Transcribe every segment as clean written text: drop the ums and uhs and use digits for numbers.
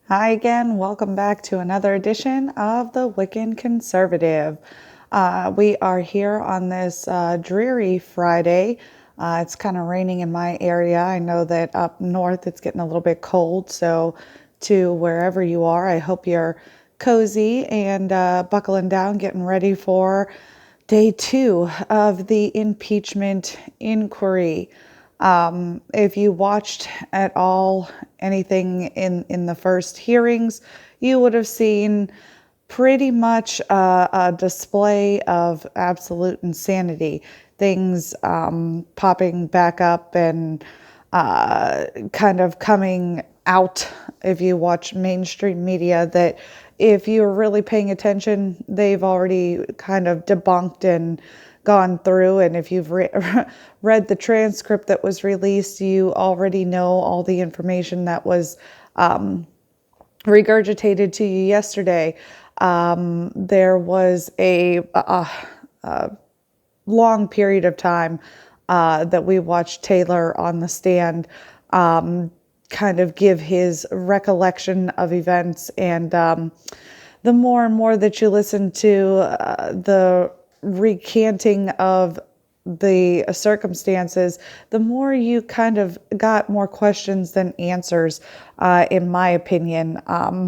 Hi again. Welcome back to another edition of the Wiccan Conservative. We are here on this dreary Friday. It's kind of raining in my area. I know that up north it's getting a little bit cold. So, to wherever you are, I hope you're cozy and buckling down, getting ready for day two of the impeachment inquiry. If you watched at all anything in the first hearings, you would have seen pretty much a display of absolute insanity. Things popping back up and kind of coming out if you watch mainstream media that if you're really paying attention, they've already kind of debunked and gone through. And if you've read the transcript that was released, you already know all the information that was regurgitated to you yesterday. There was a long period of time that we watched Taylor on the stand kind of give his recollection of events. And the more and more that you listen to the recanting of the circumstances, the more you kind of got more questions than answers, in my opinion.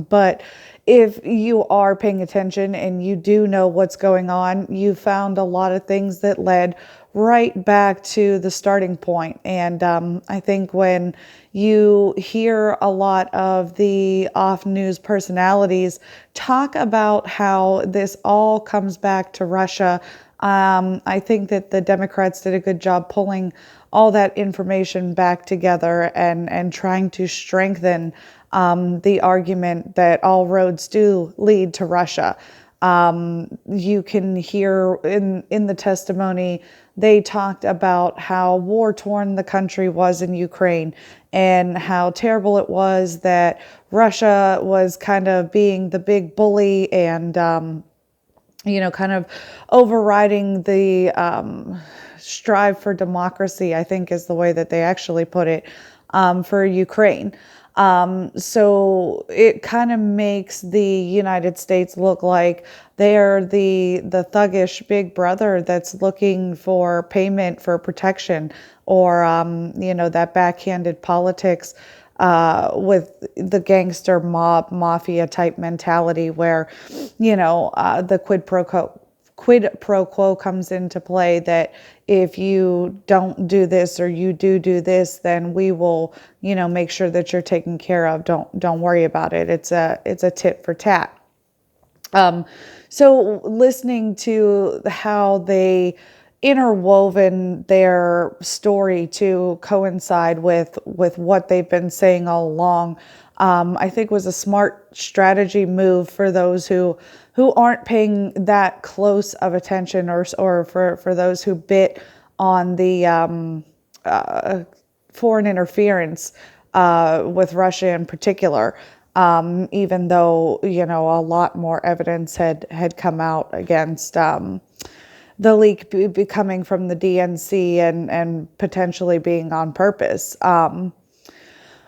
But if you are paying attention and you do know what's going on, you found a lot of things that led right back to the starting point. And I think when you hear a lot of the off news personalities talk about how this all comes back to Russia, I think that the Democrats did a good job pulling all that information back together and trying to strengthen the argument that all roads do lead to Russia. You can hear in the testimony, they talked about how war-torn the country was in Ukraine and how terrible it was that Russia was kind of being the big bully and kind of overriding the strive for democracy, I think is the way that they actually put it, for Ukraine. So it kind of makes the United States look like they're the thuggish big brother that's looking for payment for protection, or that backhanded politics with the gangster mob mafia type mentality where the quid pro quo comes into play, that if you don't do this or you do this, then we will make sure that you're taken care of. Don't worry about it. It's a tit for tat. So listening to how they interwoven their story to coincide with what they've been saying all along, I think was a smart strategy move for those who aren't paying that close of attention, or for those who bit on the foreign interference with Russia in particular. Even though a lot more evidence had come out against the leak coming from the DNC and potentially being on purpose.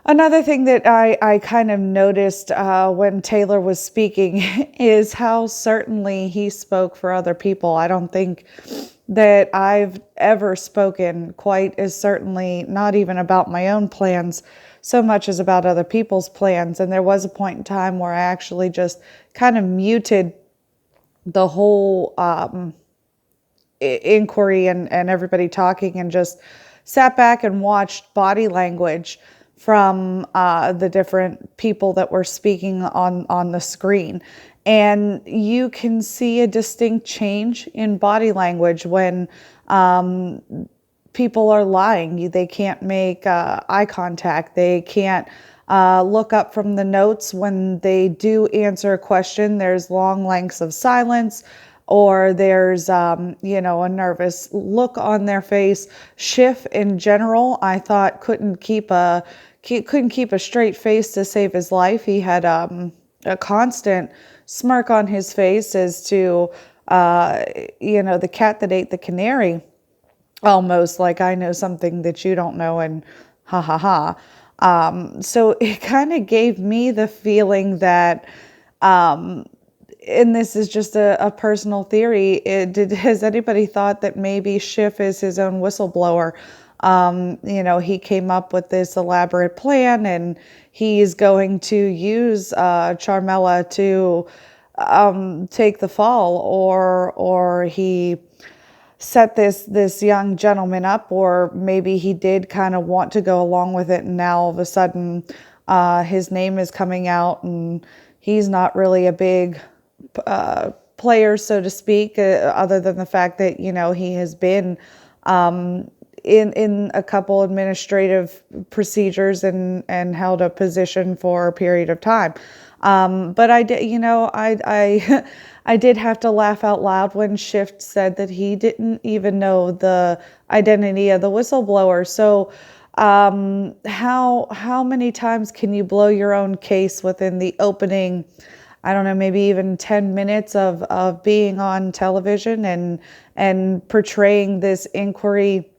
Another thing that I kind of noticed when Taylor was speaking is how certainly he spoke for other people. I don't think that I've ever spoken quite as certainly, not even about my own plans, so much as about other people's plans. And there was a point in time where I actually just kind of muted the whole inquiry and everybody talking, and just sat back and watched body language from the different people that were speaking on the screen. And you can see a distinct change in body language when people are lying. They can't make eye contact. They can't look up from the notes. When they do answer a question, there's long lengths of silence, or there's a nervous look on their face. Schiff in general, I thought couldn't keep a straight face to save his life. He had a constant smirk on his face as to the cat that ate the canary, almost like I know something that you don't know, and ha ha ha. So it kind of gave me the feeling that, and this is just a personal theory, has anybody thought that maybe Schiff is his own whistleblower? He came up with this elaborate plan, and he's going to use Charmella to take the fall, or he set this young gentleman up, or maybe he did kind of want to go along with it, and now all of a sudden his name is coming out, and he's not really a big player, so to speak, other than the fact that he has been in a couple administrative procedures and held a position for a period of time. But I did, I I did have to laugh out loud when Schiff said that he didn't even know the identity of the whistleblower. So how many times can you blow your own case within the opening, I don't know, maybe even 10 minutes of being on television and portraying this inquiry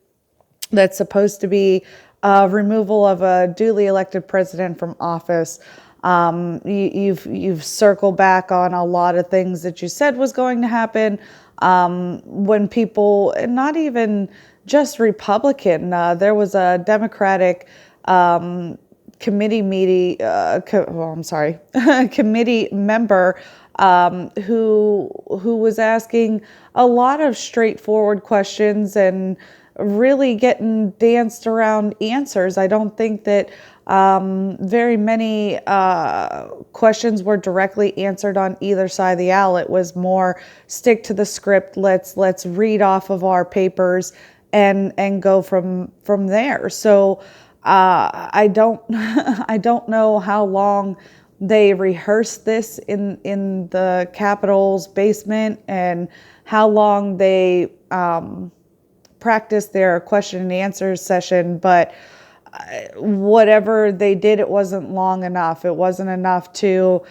that's supposed to be removal of a duly elected president from office? You've circled back on a lot of things that you said was going to happen. When people, not even just Republican, there was a Democratic committee meeting, committee member who was asking a lot of straightforward questions and really getting danced around answers. I don't think that very many questions were directly answered on either side of the aisle. It was more stick to the script. Let's read off of our papers and go from there. So I don't I don't know how long they rehearsed this in the Capitol's basement, and how long they practiced their question and answer session, but whatever they did, it wasn't long enough. It wasn't enough to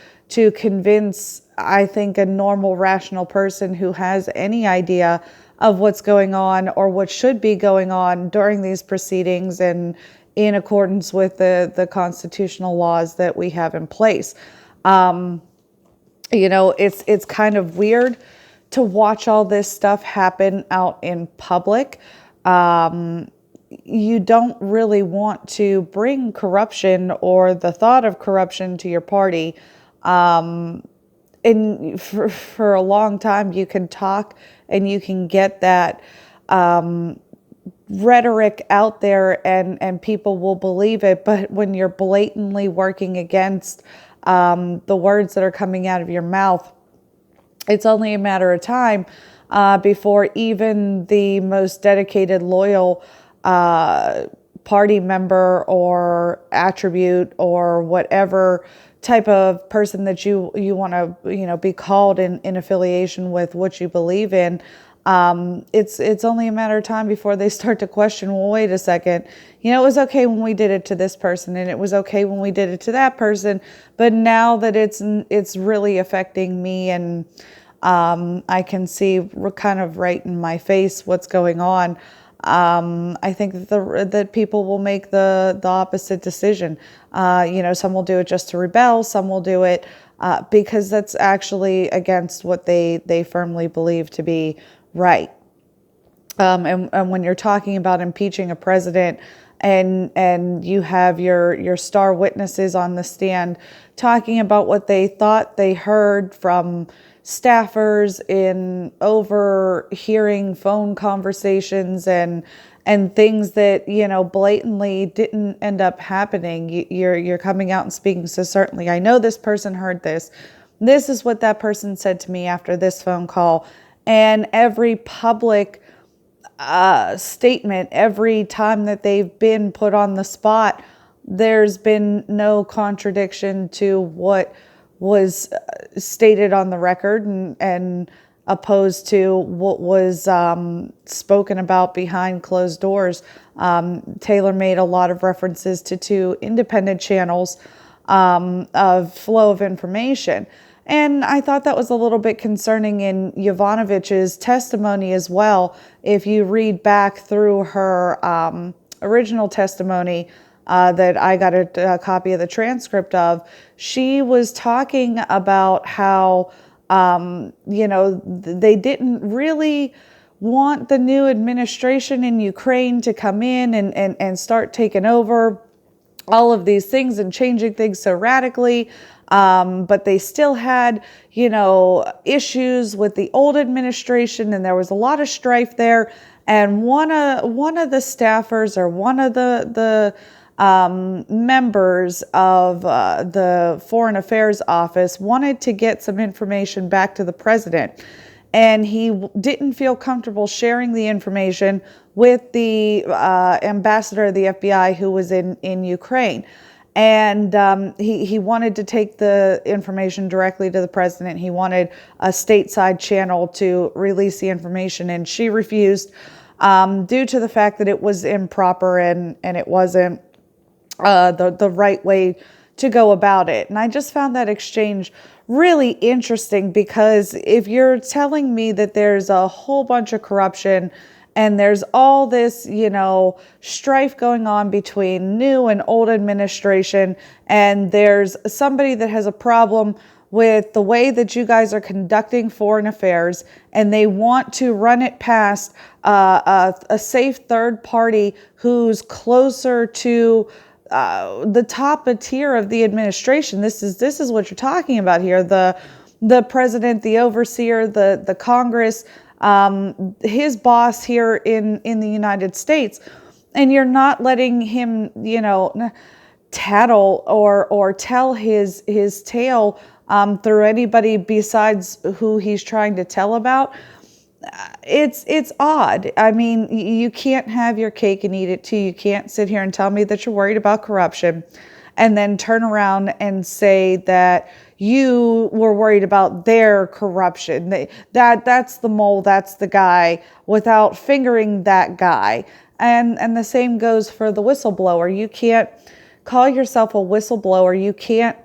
convince, I think, a normal, rational person who has any idea of what's going on or what should be going on during these proceedings, and in accordance with the constitutional laws that we have in place. It's kind of weird to watch all this stuff happen out in public. You don't really want to bring corruption or the thought of corruption to your party. And for a long time, you can talk and you can get that rhetoric out there, and people will believe it. But when you're blatantly working against the words that are coming out of your mouth, it's only a matter of time before even the most dedicated, loyal party member or attribute or whatever type of person that you want to be called in affiliation with what you believe in, it's only a matter of time before they start to question, well, wait a second, it was okay when we did it to this person, and it was okay when we did it to that person, but now that it's really affecting me, and I can see kind of right in my face what's going on. I think that people will make the opposite decision. Some will do it just to rebel. Some will do it because that's actually against what they firmly believe to be right. And when you're talking about impeaching a president, and you have your star witnesses on the stand talking about what they thought they heard from staffers in overhearing phone conversations and things that blatantly didn't end up happening, you're coming out and speaking. So certainly, I know this person heard this. This is what that person said to me after this phone call, and every public statement, every time that they've been put on the spot, there's been no contradiction to what was stated on the record, and opposed to what was spoken about behind closed doors. Taylor made a lot of references to two independent channels of flow of information. And I thought that was a little bit concerning in Yovanovitch's testimony as well. If you read back through her original testimony, that I got a copy of the transcript of, she was talking about how, they didn't really want the new administration in Ukraine to come in and start taking over all of these things and changing things so radically. But they still had, issues with the old administration, and there was a lot of strife there. And one of the staffers, or one of the members of the Foreign Affairs Office, wanted to get some information back to the president. And he didn't feel comfortable sharing the information with the ambassador of the FBI who was in Ukraine. And he wanted to take the information directly to the president. He wanted a stateside channel to release the information, and she refused due to the fact that it was improper and it wasn't the right way to go about it. And I just found that exchange really interesting, because if you're telling me that there's a whole bunch of corruption and there's all this, strife going on between new and old administration, and there's somebody that has a problem with the way that you guys are conducting foreign affairs, and they want to run it past a safe third party who's closer to the top tier of the administration. This is what you're talking about here. The president, the overseer, the Congress, his boss here in the United States, and you're not letting him, tattle or tell his tale through anybody besides who he's trying to tell about. It's odd. I mean, you can't have your cake and eat it too. You can't sit here and tell me that you're worried about corruption and then turn around and say that you were worried about their corruption. That's the mole, that's the guy, without fingering that guy. And the same goes for the whistleblower. You can't call yourself a whistleblower. You can't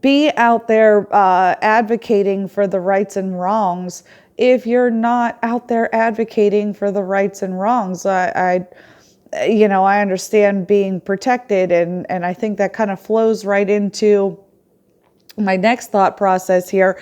be out there advocating for the rights and wrongs if you're not out there advocating for the rights and wrongs. I understand being protected, and I think that kind of flows right into my next thought process here.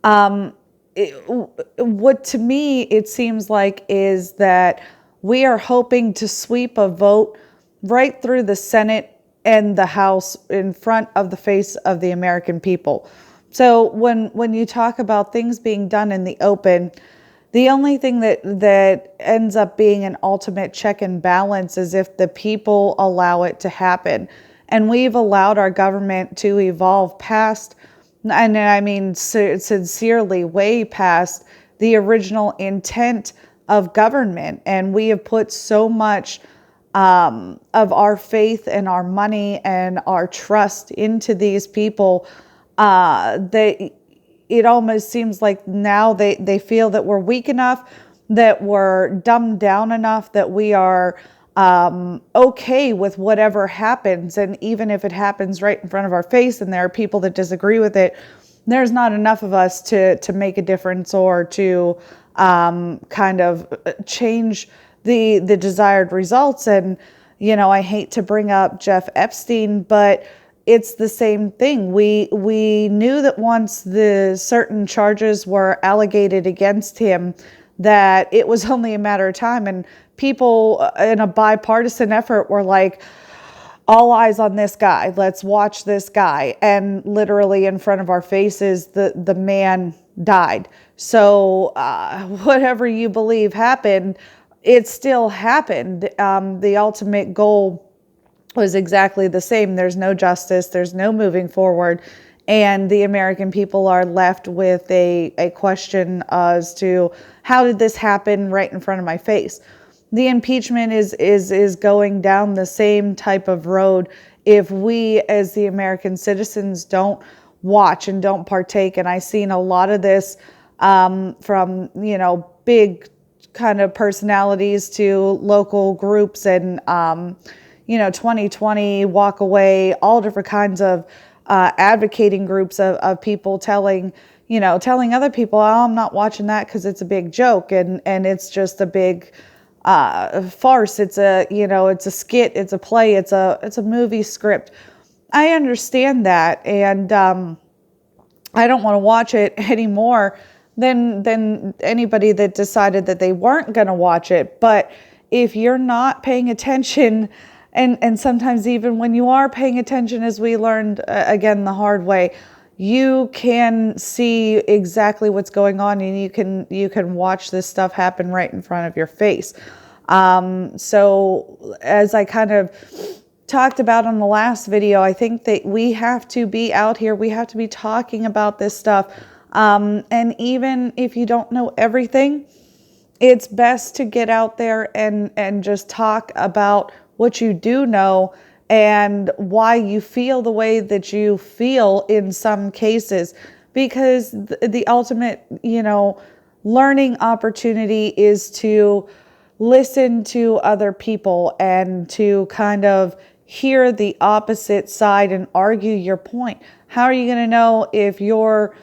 What to me it seems like is that we are hoping to sweep a vote right through the Senate and the House in front of the face of the American people. So when you talk about things being done in the open, the only thing that ends up being an ultimate check and balance is if the people allow it to happen. And we've allowed our government to evolve past, and I mean sincerely, way past the original intent of government. And we have put so much of our faith and our money and our trust into these people that it almost seems like now they feel that we're weak enough, that we're dumbed down enough, that we are okay with whatever happens. And even if it happens right in front of our face and there are people that disagree with it, there's not enough of us to make a difference or to kind of change the desired results. And, I hate to bring up Jeff Epstein, but it's the same thing. We knew that once the certain charges were allegated against him, that it was only a matter of time. And people in a bipartisan effort were like, all eyes on this guy. Let's watch this guy. And literally in front of our faces, the man died. So whatever you believe happened, it still happened. The ultimate goal was exactly the same. There's no justice. There's no moving forward. And the American people are left with a question as to how did this happen right in front of my face? The impeachment is going down the same type of road if we as the American citizens don't watch and don't partake. And I've seen a lot of this from, big kind of personalities to local groups and, 2020, Walk Away, all different kinds of advocating groups of people telling other people, oh, I'm not watching that because it's a big joke and it's just a big farce. It's a, it's a skit, it's a play, it's a movie script. I understand that, and I don't want to watch it anymore than anybody that decided that they weren't going to watch it. But if you're not paying attention, and sometimes even when you are paying attention, as we learned again the hard way, you can see exactly what's going on, and you can watch this stuff happen right in front of your face. So as I kind of talked about on the last video, I think that we have to be out here. We have to be talking about this stuff. And even if you don't know everything, it's best to get out there and just talk about what you do know and why you feel the way that you feel in some cases, because the ultimate, learning opportunity is to listen to other people and to kind of hear the opposite side and argue your point. How are you going to know if your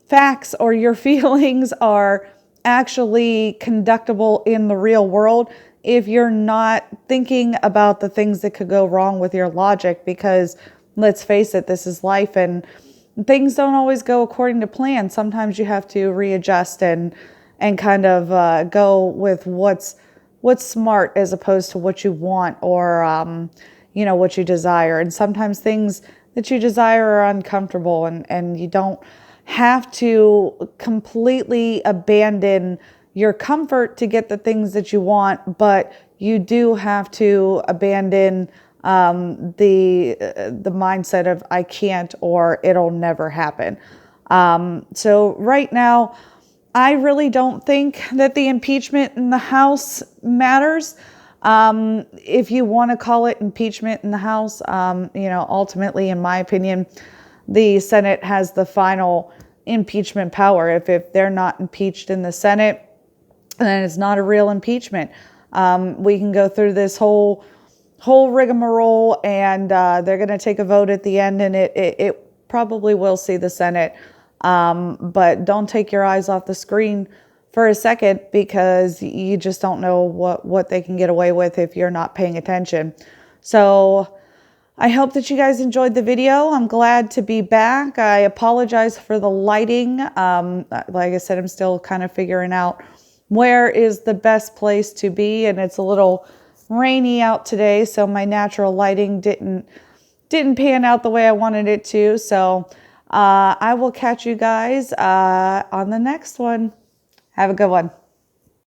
facts or your feelings are actually conductable in the real world if you're not thinking about the things that could go wrong with your logic? Because let's face it, this is life, and things don't always go according to plan. Sometimes you have to readjust and kind of go with what's smart as opposed to what you want, or what you desire. And sometimes things that you desire are uncomfortable, and you don't have to completely abandon your comfort to get the things that you want, but you do have to abandon the mindset of I can't, or it'll never happen. So right now, I really don't think that the impeachment in the House matters. If you want to call it impeachment in the House, ultimately, in my opinion, the Senate has the final impeachment power. If they're not impeached in the Senate, then it's not a real impeachment. We can go through this whole rigmarole, and they're going to take a vote at the end, and it probably will see the Senate. But don't take your eyes off the screen for a second, because you just don't know what they can get away with if you're not paying attention. So I hope that you guys enjoyed the video. I'm glad to be back. I apologize for the lighting. Like I said, I'm still kind of figuring out where is the best place to be, and it's a little rainy out today, so my natural lighting didn't pan out the way I wanted it to. So I will catch you guys on the next one. Have a good one.